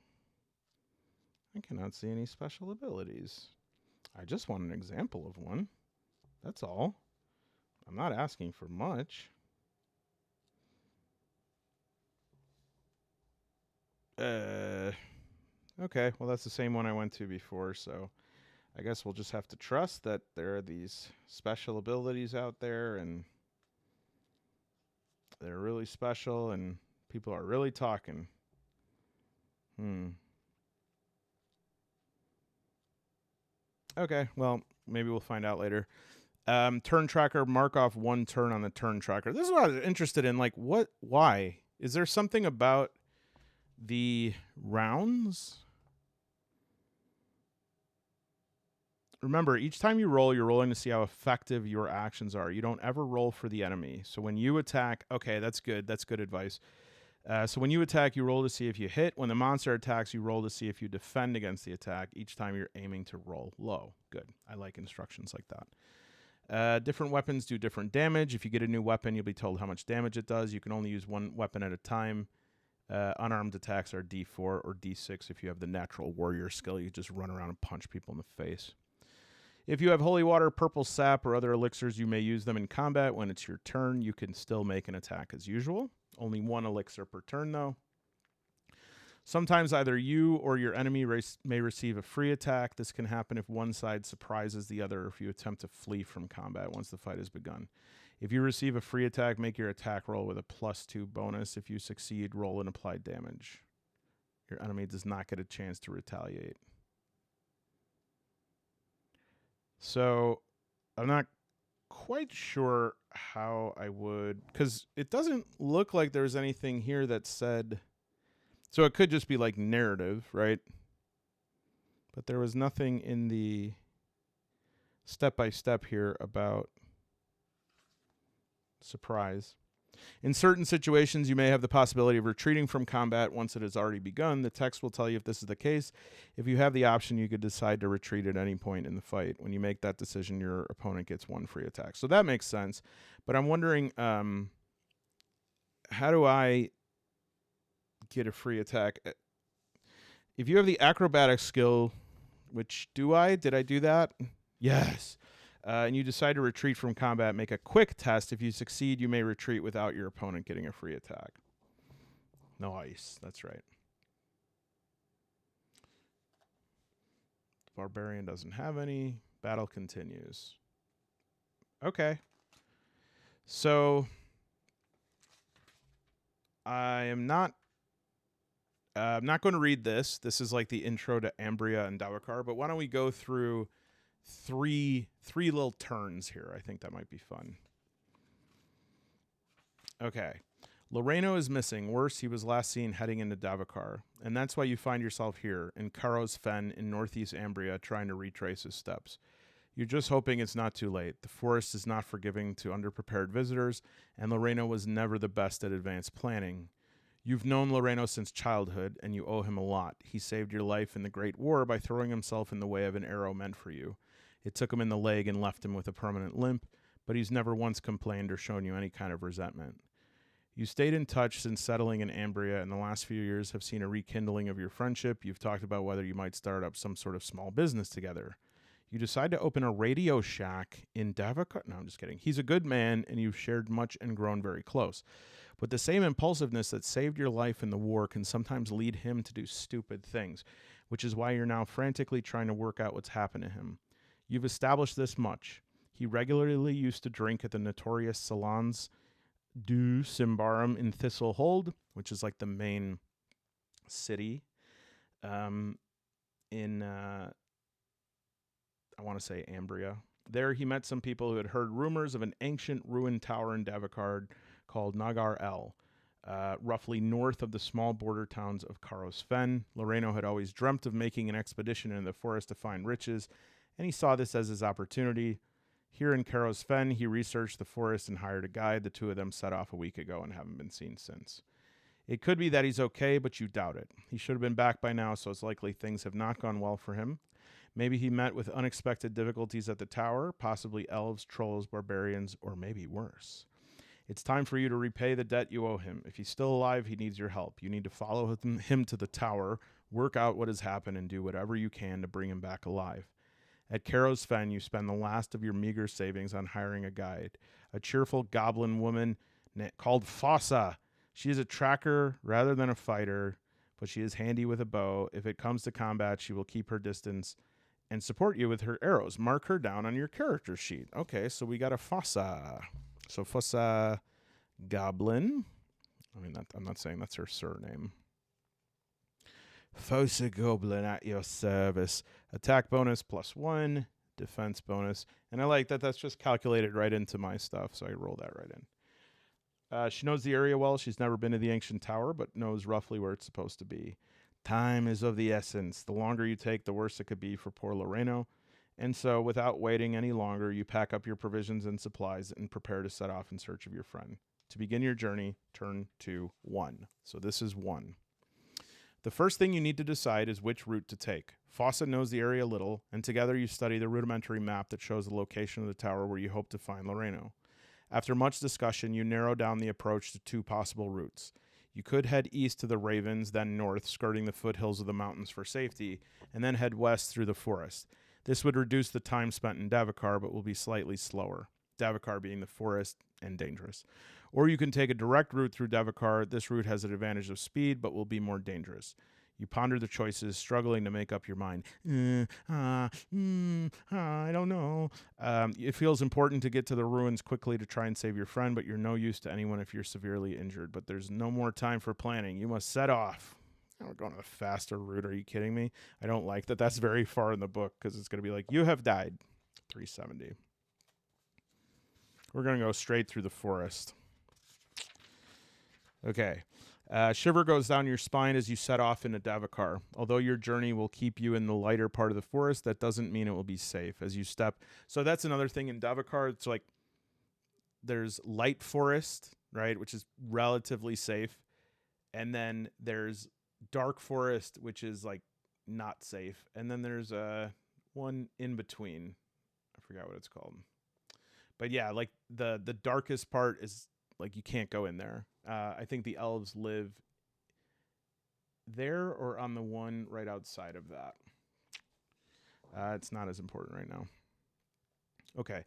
I cannot see any special abilities. I just want an example of one. That's all. I'm not asking for much. Okay, well, that's the same one I went to before, so I guess we'll just have to trust that there are these special abilities out there, and they're really special, and people are really talking. Okay, well, maybe we'll find out later. Turn tracker, mark off 1 turn on the turn tracker. This is what I was interested in. Like, why? Is there something about the rounds? Remember, each time you roll, you're rolling to see how effective your actions are. You don't ever roll for the enemy. So when you attack, okay, that's good. That's good advice. So when you attack, you roll to see if you hit. When the monster attacks, you roll to see if you defend against the attack. Each time you're aiming to roll low. Good. I like instructions like that. Different weapons do different damage. If you get a new weapon, you'll be told how much damage it does. You can only use 1 weapon at a time. Unarmed attacks are D4 or D6. If you have the natural warrior skill, you just run around and punch people in the face. If you have holy water, purple sap, or other elixirs, you may use them in combat. When it's your turn, you can still make an attack as usual. Only 1 elixir per turn, though. Sometimes either you or your enemy may receive a free attack. This can happen if one side surprises the other or if you attempt to flee from combat once the fight has begun. If you receive a free attack, make your attack roll with a +2 bonus. If you succeed, roll and apply damage. Your enemy does not get a chance to retaliate. So I'm not quite sure how I would, because it doesn't look like there's anything here that said, so it could just be like narrative, right? But there was nothing in the step-by-step here about surprise. In certain situations, you may have the possibility of retreating from combat once it has already begun. The text will tell you if this is the case. If you have the option, you could decide to retreat at any point in the fight. When you make that decision, your opponent gets 1 free attack. So that makes sense. But I'm wondering, how do I get a free attack? If you have the acrobatic skill, which did I do that? Yes. And you decide to retreat from combat, make a quick test. If you succeed, you may retreat without your opponent getting a free attack. Nice. That's right. Barbarian doesn't have any. Battle continues. Okay. So I'm not going to read this. This is like the intro to Ambria and Davokar, but why don't we go through three little turns here. I think that might be fun. Okay. Loreno is missing. Worse, he was last seen heading into Davokar. And that's why you find yourself here, in Karo's Fen in northeast Ambria, trying to retrace his steps. You're just hoping it's not too late. The forest is not forgiving to underprepared visitors, and Loreno was never the best at advanced planning. You've known Loreno since childhood, and you owe him a lot. He saved your life in the Great War by throwing himself in the way of an arrow meant for you. It took him in the leg and left him with a permanent limp, but he's never once complained or shown you any kind of resentment. You stayed in touch since settling in Ambria, and the last few years have seen a rekindling of your friendship. You've talked about whether you might start up some sort of small business together. You decide to open a radio shack in Davokar. No, I'm just kidding. He's a good man, and you've shared much and grown very close. But the same impulsiveness that saved your life in the war can sometimes lead him to do stupid things, which is why you're now frantically trying to work out what's happened to him. You've established this much. He regularly used to drink at the notorious salons du Symbaroum in Thistlehold, which is like the main city in, I want to say, Ambria. There he met some people who had heard rumors of an ancient ruined tower in Davokar called Nagar El, roughly north of the small border towns of Karos Fen. Loreno had always dreamt of making an expedition into the forest to find riches, and he saw this as his opportunity. Here in Karos Fen, he researched the forest and hired a guide. The two of them set off a week ago and haven't been seen since. It could be that he's okay, but you doubt it. He should have been back by now, so it's likely things have not gone well for him. Maybe he met with unexpected difficulties at the tower, possibly elves, trolls, barbarians, or maybe worse. It's time for you to repay the debt you owe him. If he's still alive, he needs your help. You need to follow him to the tower, work out what has happened, and do whatever you can to bring him back alive. At Karos Fen, you spend the last of your meager savings on hiring a guide, a cheerful goblin woman called FAYCE. She is a tracker rather than a fighter, but she is handy with a bow. If it comes to combat, she will keep her distance and support you with her arrows. Mark her down on your character sheet. Okay, so we got a FAYCE. So FAYCE Goblin. I mean, I'm not saying that's her surname. FAYCE Goblin at your service. Attack bonus +1, defense bonus. And I like that that's just calculated right into my stuff, so I roll that right in. She knows the area well. She's never been to the ancient tower, but knows roughly where it's supposed to be. Time is of the essence. The longer you take, the worse it could be for poor Loreno. And so, without waiting any longer, you pack up your provisions and supplies and prepare to set off in search of your friend. To begin your journey, turn to 1. So this is 1. The first thing you need to decide is which route to take. FAYCE knows the area little, and together you study the rudimentary map that shows the location of the tower where you hope to find Loreno. After much discussion, you narrow down the approach to 2 possible routes. You could head east to the Ravens, then north, skirting the foothills of the mountains for safety, and then head west through the forest. This would reduce the time spent in Davokar, but will be slightly slower, Davokar being the forest and dangerous. Or you can take a direct route through Davokar. This route has an advantage of speed, but will be more dangerous. You ponder the choices, struggling to make up your mind. I don't know. It feels important to get to the ruins quickly to try and save your friend, but you're no use to anyone if you're severely injured. But there's no more time for planning. You must set off. Oh, we're going to the faster route. Are you kidding me? I don't like that. That's very far in the book because it's going to be like, you have died. 370. We're going to go straight through the forest. Okay. Shiver goes down your spine as you set off into Davokar. Although your journey will keep you in the lighter part of the forest, that doesn't mean it will be safe as you step. So that's another thing in Davokar. It's like there's light forest, right, which is relatively safe. And then there's dark forest, which is like not safe. And then there's one in between. I forgot what it's called. But yeah, like the darkest part is like you can't go in there. I think the elves live there or on the one right outside of that. It's not as important right now. Okay.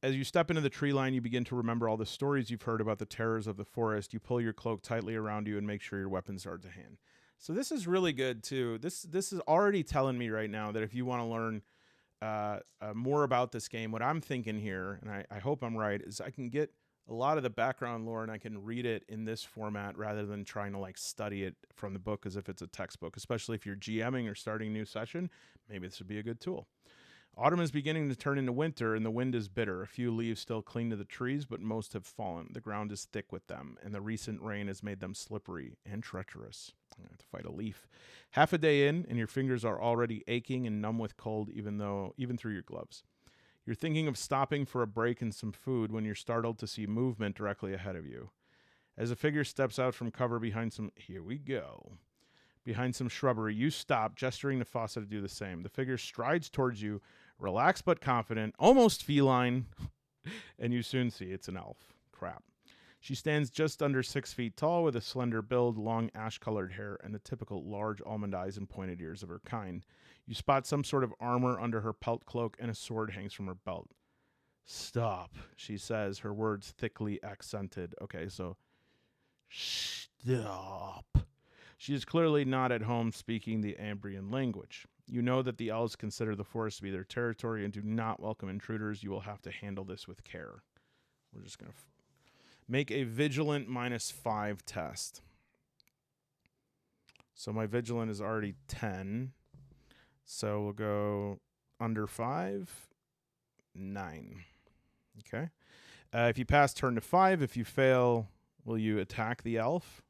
As you step into the tree line, you begin to remember all the stories you've heard about the terrors of the forest. You pull your cloak tightly around you and make sure your weapons are to hand. So this is really good too. This is already telling me right now that if you want to learn more about this game, what I'm thinking here, and I hope I'm right, is I can get a lot of the background lore and I can read it in this format rather than trying to like study it from the book as if it's a textbook, especially if you're GMing or starting a new session. Maybe this would be a good tool. Autumn is beginning to turn into winter, and the wind is bitter. A few leaves still cling to the trees, but most have fallen. The ground is thick with them, and the recent rain has made them slippery and treacherous. I'm going to have to fight a leaf. Half a day in, and your fingers are already aching and numb with cold, even through your gloves. You're thinking of stopping for a break and some food when you're startled to see movement directly ahead of you. As a figure steps out from cover behind some shrubbery, you stop, gesturing to FAYCE to do the same. The figure strides towards you, relaxed but confident, almost feline, and you soon see it's an elf. Crap. She stands just under 6 feet tall with a slender build, long ash-colored hair, and the typical large almond eyes and pointed ears of her kind. You spot some sort of armor under her pelt cloak, and a sword hangs from her belt. Stop, she says, her words thickly accented. Okay, so stop. She is clearly not at home speaking the Ambrian language. You know that the elves consider the forest to be their territory and do not welcome intruders. You will have to handle this with care. We're just going to make a vigilant -5 test. So my vigilant is already 10. So we'll go under 5, 9. Okay. If you pass, turn to 5. If you fail, will you attack the elf?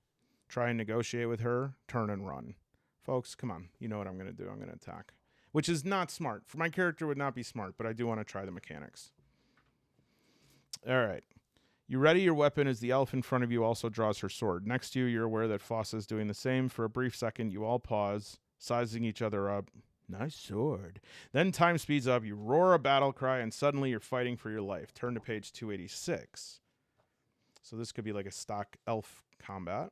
Try and negotiate with her, turn and run. Folks, come on. You know what I'm going to do. I'm going to attack. Which is not smart. For my character, would not be smart, but I do want to try the mechanics. All right. You ready your weapon as the elf in front of you also draws her sword. Next to you, you're aware that FAYCE is doing the same. For a brief second, you all pause, sizing each other up. Nice sword. Then time speeds up. You roar a battle cry, and suddenly you're fighting for your life. Turn to page 286. So this could be like a stock elf combat.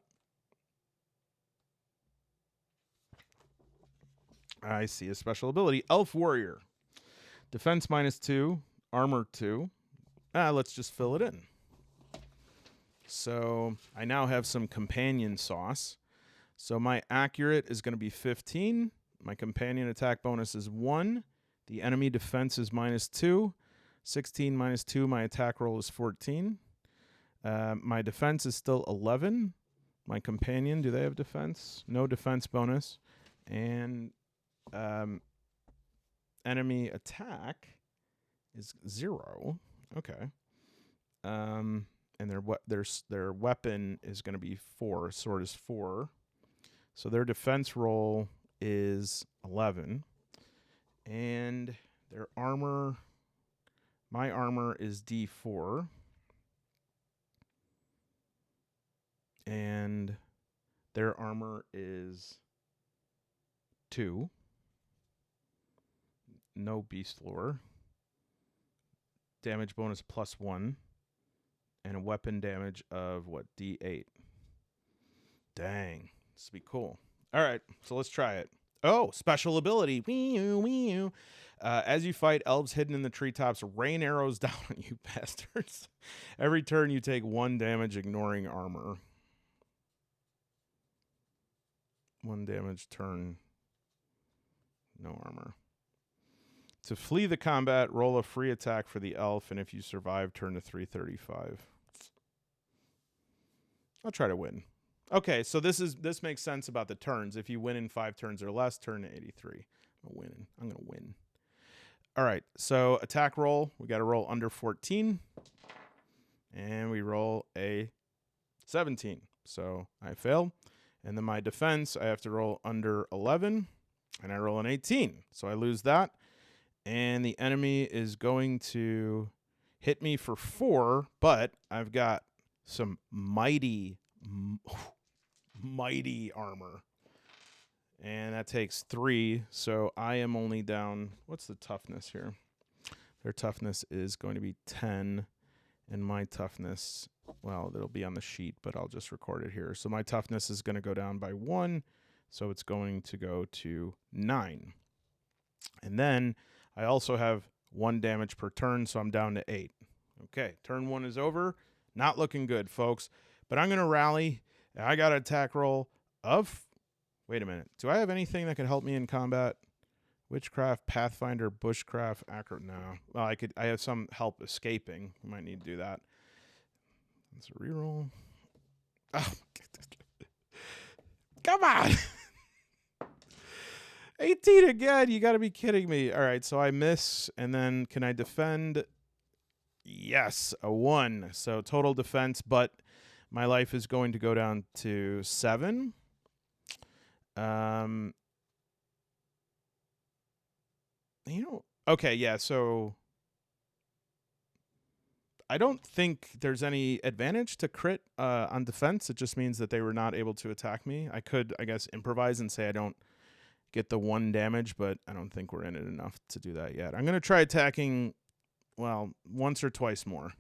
I see a special ability. Elf Warrior. Defense -2. Armor 2. Let's just fill it in. So I now have some companion sauce. So my accurate is going to be 15. My companion attack bonus is 1. The enemy defense is -2. 16 -2. My attack roll is 14. My defense is still 11. My companion, do they have defense? No defense bonus. And enemy attack is 0. Okay. And their weapon is going to be 4. Sword is 4. So their defense roll is 11. And their armor, my armor is D4. And their armor is 2. No beast lore. Damage bonus +1. And a weapon damage of, what, D8. Dang. This will be cool. All right, so let's try it. Oh, special ability. As you fight elves hidden in the treetops, rain arrows down on you bastards. Every turn you take 1 damage, ignoring armor. 1 damage turn. No armor. To flee the combat, roll a free attack for the elf, and if you survive, turn to 335. I'll try to win. Okay, so this makes sense about the turns. If you win in 5 turns or less, turn to 83. I'm gonna win. All right, so attack roll. We got to roll under 14, and we roll a 17. So I fail, and then my defense, I have to roll under 11, and I roll an 18. So I lose that. And the enemy is going to hit me for 4, but I've got some mighty armor. And that takes 3, so I am only down... What's the toughness here? Their toughness is going to be 10, and my toughness... Well, it'll be on the sheet, but I'll just record it here. So my toughness is going to go down by 1, so it's going to go to 9. And then... I also have 1 damage per turn, so I'm down to 8. Okay, turn 1 is over. Not looking good, folks. But I'm going to rally. I got an attack roll of... Wait a minute. Do I have anything that could help me in combat? Witchcraft, Pathfinder, Bushcraft, Acro... No. Well, I have some help escaping. We might need to do that. Let's reroll. Oh, come on! 18 again. You got to be kidding me. All right, so I miss, and then can I defend? Yes, a 1. So total defense, but my life is going to go down to 7. Okay, yeah, so I don't think there's any advantage to crit on defense. It just means that they were not able to attack me. I could, I guess, improvise and say I don't get the 1 damage, but I don't think we're in it enough to do that yet. I'm going to try attacking, well, once or twice more.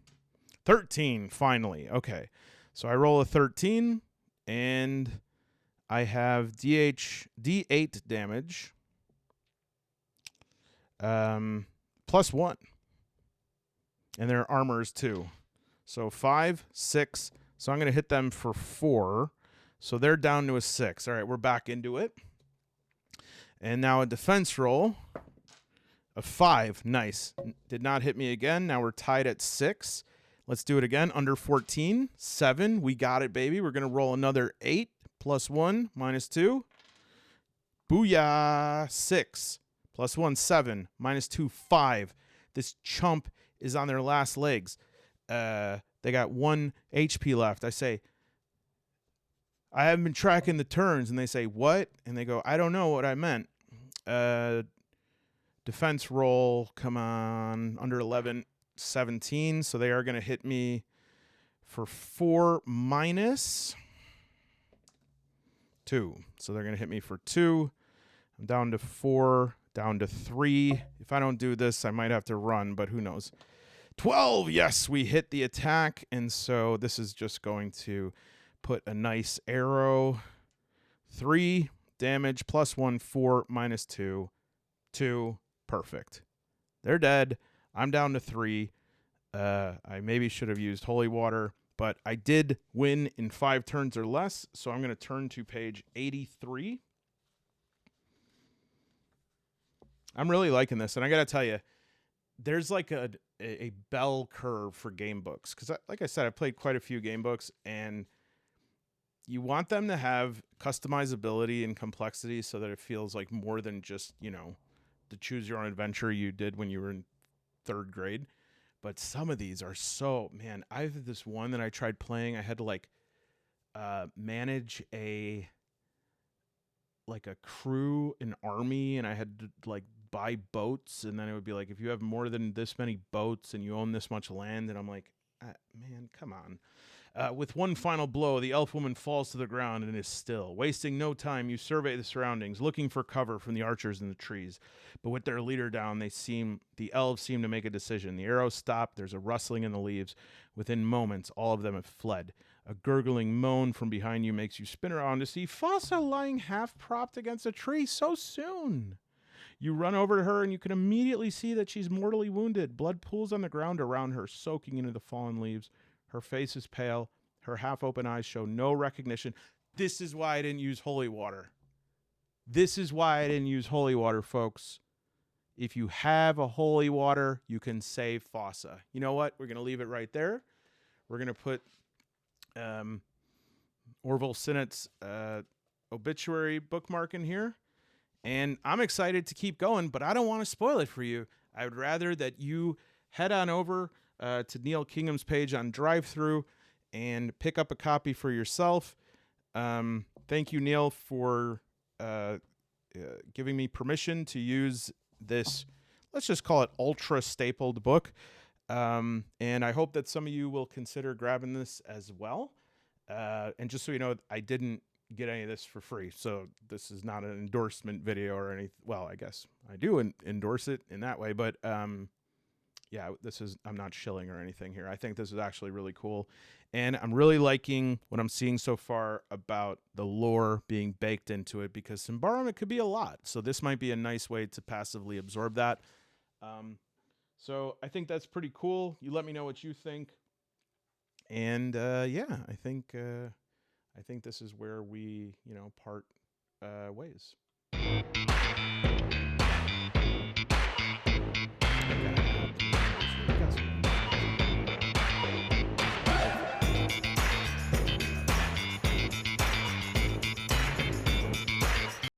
13, finally. Okay. So I roll a 13, and I have D8 damage, +1. And their armors too. So 5, 6. So I'm going to hit them for 4. So they're down to a 6. All right, we're back into it. And now a defense roll of 5. Nice. Did not hit me again. Now we're tied at 6. Let's do it again. Under 14. 7. We got it, baby. We're going to roll another 8. +1, -2. Booyah. 6. +1, 7. -2, 5. This chump is on their last legs. They got 1 HP left. I say, I haven't been tracking the turns. And they say, what? And they go, I don't know what I meant. Defense roll, come on, under 11, 17. So they are going to hit me for 4 -2. So they're going to hit me for 2. I'm down to 4, down to 3. If I don't do this, I might have to run, but who knows. 12, yes, we hit the attack, and so this is just going to put a nice arrow. 3 damage, +1, 4, -2, 2, perfect. They're dead. I'm down to 3. I maybe should have used holy water, but I did win in 5 turns or less, so I'm going to turn to page 83. I'm really liking this, and I got to tell you, there's like a bell curve for game books. Because, like I said, I've played quite a few game books, and you want them to have customizability and complexity so that it feels like more than just, you know, the choose your own adventure you did when you were in 3rd grade. But some of these are so, man, I have this one that I tried playing. I had to like manage a crew, an army, and I had to like buy boats, and then it would be like, if you have more than this many boats and you own this much land, and I'm like, man, come on. With one final blow, the elf woman falls to the ground and is still. Wasting no time, you survey the surroundings, looking for cover from the archers in the trees. But with their leader down, the elves seem to make a decision. The arrows stop. There's a rustling in the leaves. Within moments, all of them have fled. A gurgling moan from behind you makes you spin around to see FAYCE lying half-propped against a tree so soon. You run over to her, and you can immediately see that she's mortally wounded. Blood pools on the ground around her, soaking into the fallen leaves. Her face is pale. Her half-open eyes show no recognition. This is why I didn't use holy water. This is why I didn't use holy water, folks. If you have a holy water, you can save FAYCE. You know what? We're going to leave it right there. We're going to put Orville Sinnett's obituary bookmark in here. And I'm excited to keep going, but I don't want to spoil it for you. I would rather that you head on over to Neil Kingham's page on DriveThru and pick up a copy for yourself. Thank you, Neil, for giving me permission to use this, let's just call it ultra stapled book. And I hope that some of you will consider grabbing this as well. And just so you know, I didn't get any of this for free. So this is not an endorsement video or anything. Well, I guess I do endorse it in that way, but yeah, I'm not shilling or anything here. I think this is actually really cool. And I'm really liking what I'm seeing so far about the lore being baked into it, because Symbaroum, it could be a lot. So this might be a nice way to passively absorb that. So I think that's pretty cool. You let me know what you think. And yeah, I think this is where we, part ways.